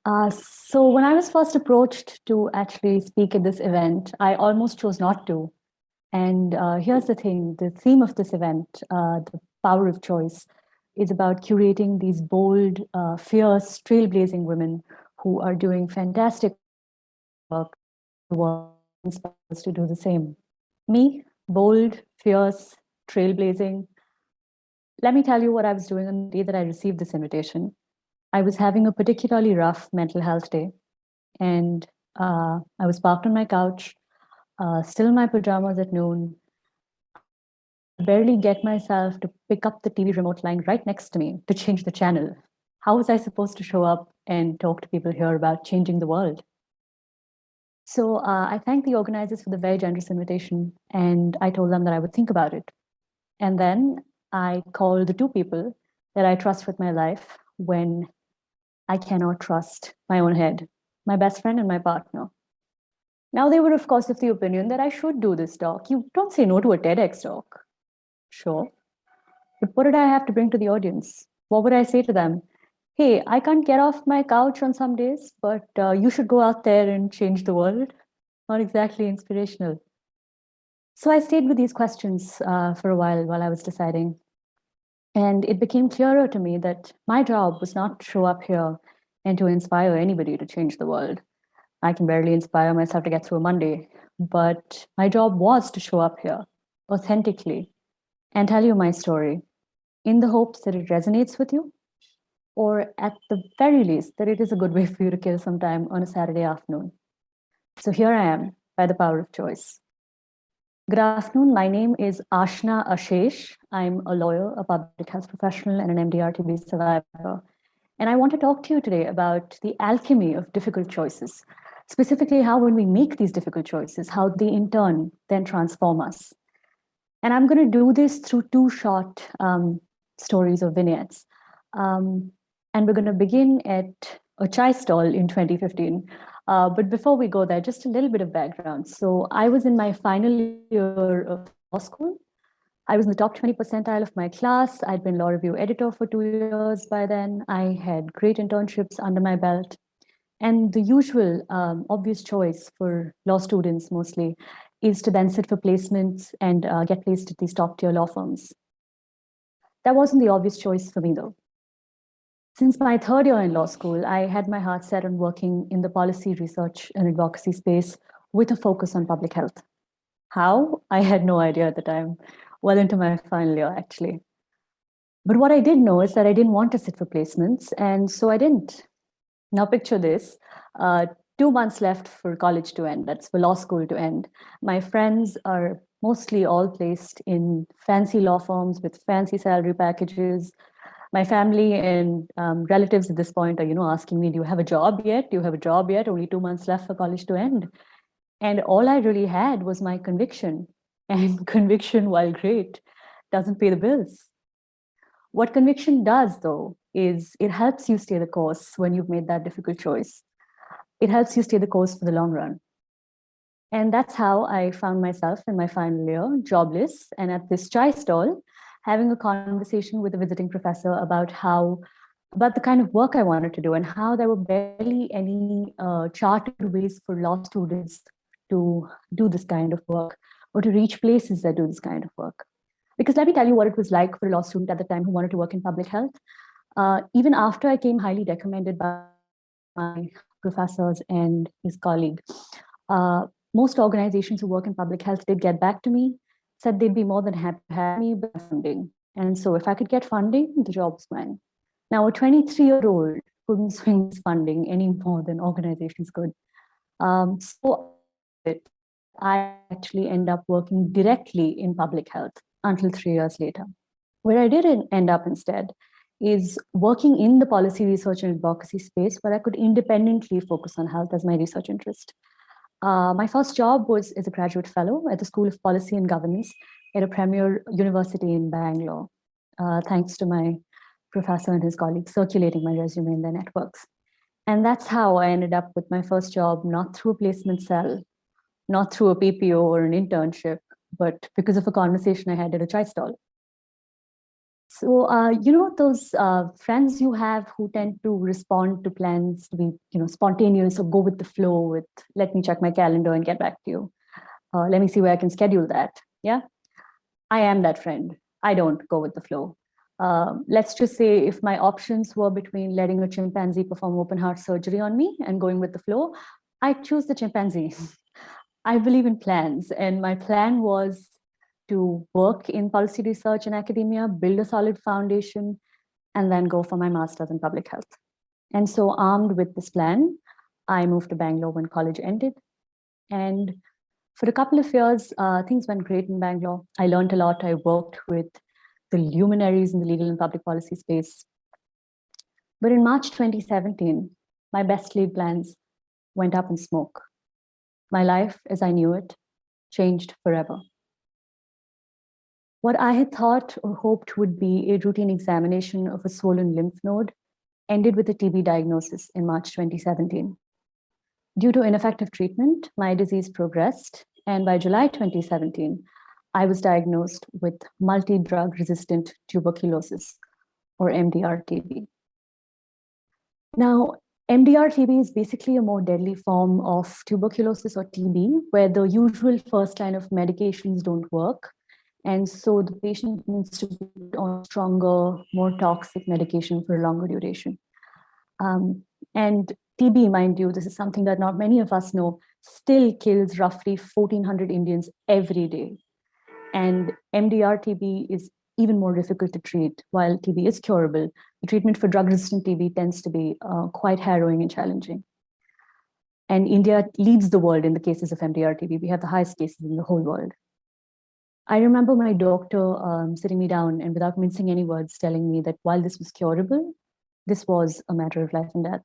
So when I was first approached to actually speak at this event, I almost chose not to. And here's the thing, the theme of this event, the power of choice, is about curating these bold, fierce, trailblazing women who are doing fantastic work in the world and inspire us to do the same. Me, bold, fierce, trailblazing. Let me tell you what I was doing on the day that I received this invitation. I was having a particularly rough mental health day, and I was parked on my couch, still in my pajamas at noon. I barely get myself to pick up the TV remote lying right next to me to change the channel. How was I supposed to show up and talk to people here about changing the world? So I thanked the organizers for the very generous invitation, and I told them that I would think about it. And then I called the two people that I trust with my life when I cannot trust my own head, my best friend and my partner. Now, they were, of course, of the opinion that I should do this talk. You don't say no to a TEDx talk. Sure. But what did I have to bring to the audience? What would I say to them? Hey, I can't get off my couch on some days, but you should go out there and change the world. Not exactly inspirational. So I stayed with these questions for a while I was deciding. And it became clearer to me that my job was not to show up here and to inspire anybody to change the world. I can barely inspire myself to get through a Monday, but my job was to show up here authentically and tell you my story in the hopes that it resonates with you, or at the very least, that it is a good way for you to kill some time on a Saturday afternoon. So here I am by the power of choice. Good afternoon. My name is Ashna Ashesh. I'm a lawyer, a public health professional, and an MDR TB survivor. And I want to talk to you today about the alchemy of difficult choices, specifically how when we make these difficult choices, how they in turn then transform us. And I'm going to do this through two short stories or vignettes. And we're going to begin at a chai stall in 2015. But before we go there, just a little bit of background. So I was in my final year of law school. I was in the top 20 percentile of my class. I'd been law review editor for 2 years by then. I had great internships under my belt. And the usual obvious choice for law students mostly is to then sit for placements and get placed at these top tier law firms. That wasn't the obvious choice for me though. Since my third year in law school, I had my heart set on working in the policy research and advocacy space with a focus on public health. How? I had no idea at the time, well into my final year actually. But what I did know is that I didn't want to sit for placements, and so I didn't. Now picture this, 2 months left for college to end, that's for law school to end. My friends are mostly all placed in fancy law firms with fancy salary packages. My family and relatives at this point are, asking me, do you have a job yet? Do you have a job yet? Only 2 months left for college to end. And all I really had was my conviction. And conviction, while great, doesn't pay the bills. What conviction does, though, is it helps you stay the course when you've made that difficult choice. It helps you stay the course for the long run. And that's how I found myself in my final year, jobless, and at this chai stall, having a conversation with a visiting professor about the kind of work I wanted to do and how there were barely any chartered ways for law students to do this kind of work or to reach places that do this kind of work. Because let me tell you what it was like for a law student at the time who wanted to work in public health. Even after I came highly recommended by my professors and his colleague, most organizations who work in public health did get back to me, said they'd be more than happy to have me, but funding. And so if I could get funding, the job was mine. Now, a 23-year-old couldn't swing this funding any more than organizations could. So I actually end up working directly in public health until 3 years later. Where I did end up instead is working in the policy research and advocacy space where I could independently focus on health as my research interest. My first job was as a graduate fellow at the School of Policy and Governance at a premier university in Bangalore, thanks to my professor and his colleagues circulating my resume in their networks. And that's how I ended up with my first job, not through a placement cell, not through a PPO or an internship, but because of a conversation I had at a chai stall. So, those friends you have who tend to respond to plans to be, spontaneous or go with the flow with, let me check my calendar and get back to you. Let me see where I can schedule that. Yeah, I am that friend. I don't go with the flow. Let's just say if my options were between letting a chimpanzee perform open heart surgery on me and going with the flow, I choose the chimpanzee. I believe in plans, and my plan was to work in policy research and academia, build a solid foundation, and then go for my master's in public health. And so, armed with this plan, I moved to Bangalore when college ended. And for a couple of years, things went great in Bangalore. I learned a lot. I worked with the luminaries in the legal and public policy space. But in March 2017, my best laid plans went up in smoke. My life, as I knew it, changed forever. What I had thought or hoped would be a routine examination of a swollen lymph node ended with a TB diagnosis in March 2017. Due to ineffective treatment, my disease progressed, and by July 2017, I was diagnosed with multi-drug resistant tuberculosis, or MDR TB. Now, MDR TB is basically a more deadly form of tuberculosis or TB, where the usual first line of medications don't work. And so the patient needs to be on stronger, more toxic medication for a longer duration. And TB, mind you, this is something that not many of us know, still kills roughly 1,400 Indians every day. And MDR TB is even more difficult to treat. While TB is curable, the treatment for drug-resistant TB tends to be quite harrowing and challenging. And India leads the world in the cases of MDR TB. We have the highest cases in the whole world. I remember my doctor sitting me down and without mincing any words telling me that while this was curable, this was a matter of life and death.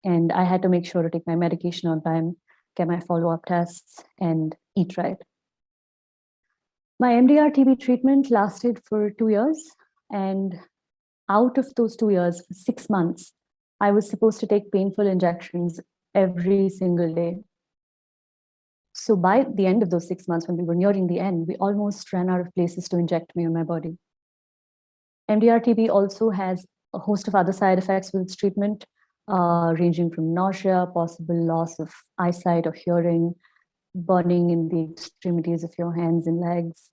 And I had to make sure to take my medication on time, get my follow-up tests, and eat right. My MDR TB treatment lasted for 2 years. And out of those 2 years, for 6 months, I was supposed to take painful injections every single day. So by the end of those 6 months, when we were nearing the end, we almost ran out of places to inject me on my body. MDR TB also has a host of other side effects with its treatment, ranging from nausea, possible loss of eyesight or hearing, burning in the extremities of your hands and legs,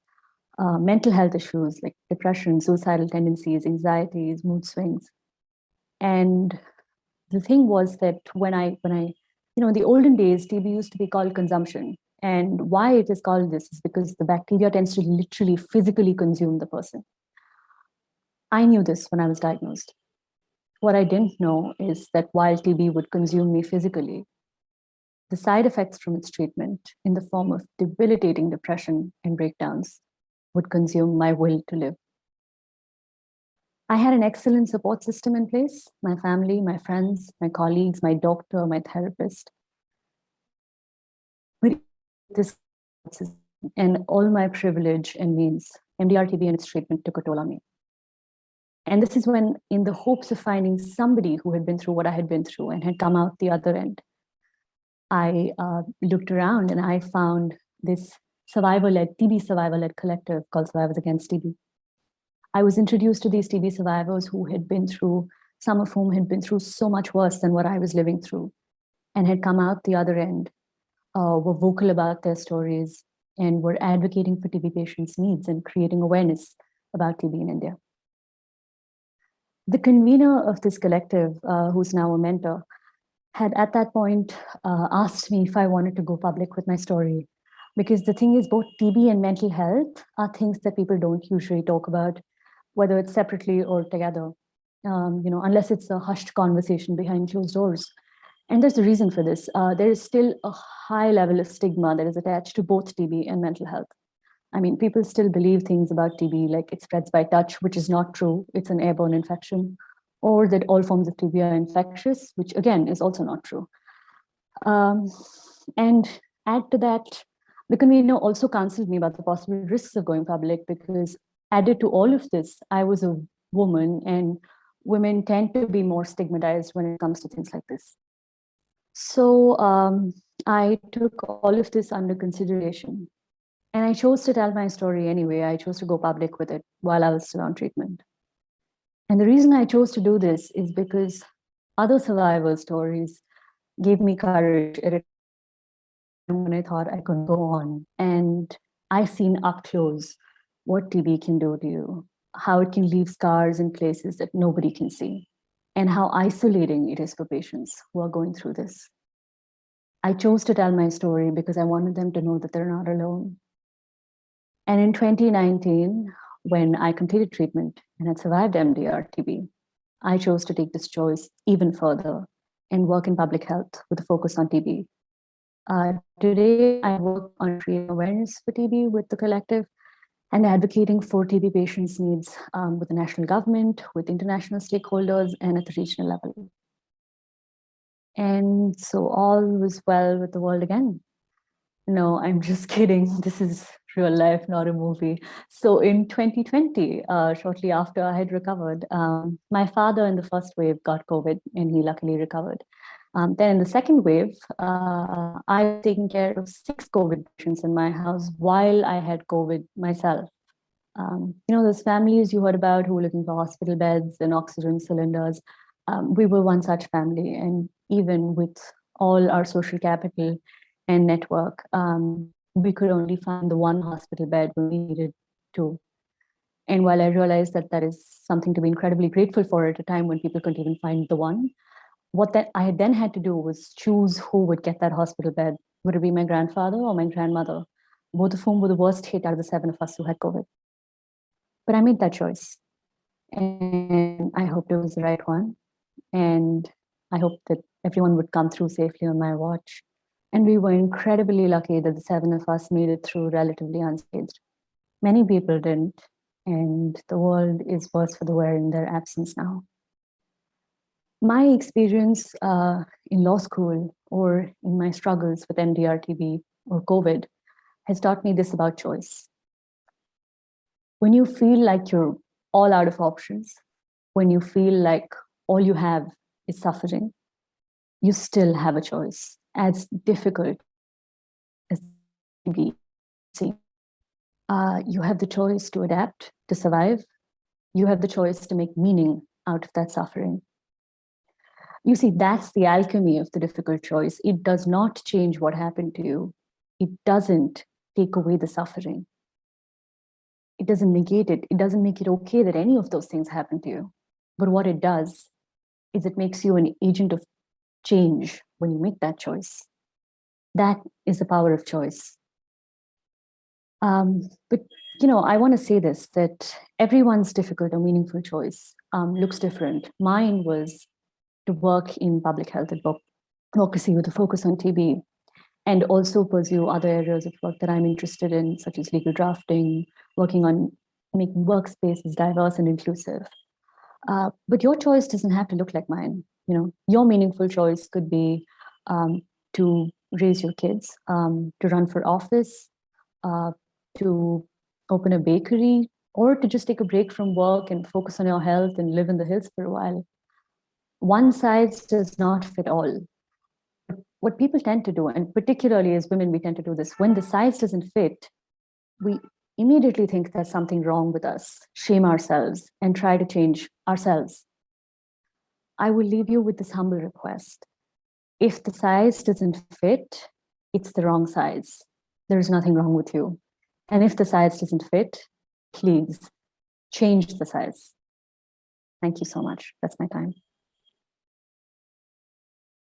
mental health issues like depression, suicidal tendencies, anxieties, mood swings. And the thing was that when I, in the olden days, TB used to be called consumption. And why it is called this is because the bacteria tends to literally physically consume the person. I knew this when I was diagnosed. What I didn't know is that while TB would consume me physically, the side effects from its treatment in the form of debilitating depression and breakdowns would consume my will to live. I had an excellent support system in place, my family, my friends, my colleagues, my doctor, my therapist. With this and all my privilege and means, MDR TB and its treatment took a toll on me. And this is when, in the hopes of finding somebody who had been through what I had been through and had come out the other end, I looked around and I found this TB survivor-led collective called Survivors Against TB. I was introduced to these TB survivors who had been through, some of whom had been through so much worse than what I was living through and had come out the other end, were vocal about their stories, and were advocating for TB patients' needs and creating awareness about TB in India. The convener of this collective, who's now a mentor, had at that point asked me if I wanted to go public with my story. Because the thing is, both TB and mental health are things that people don't usually talk about, whether it's separately or together, unless it's a hushed conversation behind closed doors. And there's a reason for this. There is still a high level of stigma that is attached to both TB and mental health. I mean, people still believe things about TB, like it spreads by touch, which is not true. It's an airborne infection. Or that all forms of TB are infectious, which again is also not true. And add to that, the convener also counseled me about the possible risks of going public, because added to all of this, I was a woman, and women tend to be more stigmatized when it comes to things like this. So I took all of this under consideration. And I chose to tell my story anyway. I chose to go public with it while I was still on treatment. And the reason I chose to do this is because other survival stories gave me courage at a time when I thought I couldn't go on. And I've seen up close what TB can do to you, how it can leave scars in places that nobody can see, and how isolating it is for patients who are going through this. I chose to tell my story because I wanted them to know that they're not alone. And in 2019, when I completed treatment and had survived MDR TB, I chose to take this choice even further and work in public health with a focus on TB. Today, I work on creating awareness for TB with the collective and advocating for TB patients' needs with the national government, with international stakeholders, and at the regional level. And so all was well with the world again. No, I'm just kidding. This is real life, not a movie. So in 2020, shortly after I had recovered, my father in the first wave got COVID and he luckily recovered. Then in the second wave, I was taking care of 6 COVID patients in my house while I had COVID myself. Those families you heard about who were looking for hospital beds and oxygen cylinders, we were one such family. And even with all our social capital and network, we could only find the one hospital bed when we needed 2. And while I realized that that is something to be incredibly grateful for at a time when people couldn't even find the one, what that I then had to do was choose who would get that hospital bed. Would it be my grandfather or my grandmother, both of whom were the worst hit out of the 7 of us who had COVID? But I made that choice. And I hoped it was the right one. And I hoped that everyone would come through safely on my watch. And we were incredibly lucky that the 7 of us made it through relatively unscathed. Many people didn't. And the world is worse for the wear in their absence now. My experience in law school or in my struggles with MDR TB or COVID has taught me this about choice. When you feel like you're all out of options, when you feel like all you have is suffering, you still have a choice, as difficult as it be. You have the choice to adapt, to survive. You have the choice to make meaning out of that suffering. You see, that's the alchemy of the difficult choice. It does not change what happened to you. It doesn't take away the suffering. It doesn't negate it. It doesn't make it okay that any of those things happen to you. But what it does is it makes you an agent of change when you make that choice. That is the power of choice. But I want to say this, that everyone's difficult or meaningful choice looks different. Mine was to work in public health advocacy with a focus on TB, and also pursue other areas of work that I'm interested in, such as legal drafting, working on making workspaces diverse and inclusive. But your choice doesn't have to look like mine. Your meaningful choice could be to raise your kids, to run for office, to open a bakery, or to just take a break from work and focus on your health and live in the hills for a while. One size does not fit all. What people tend to do, and particularly as women, we tend to do this, when the size doesn't fit, we immediately think there's something wrong with us, shame ourselves, and try to change ourselves. I will leave you with this humble request. If the size doesn't fit, it's the wrong size. There's nothing wrong with you. And if the size doesn't fit, please change the size. Thank you so much. That's my time.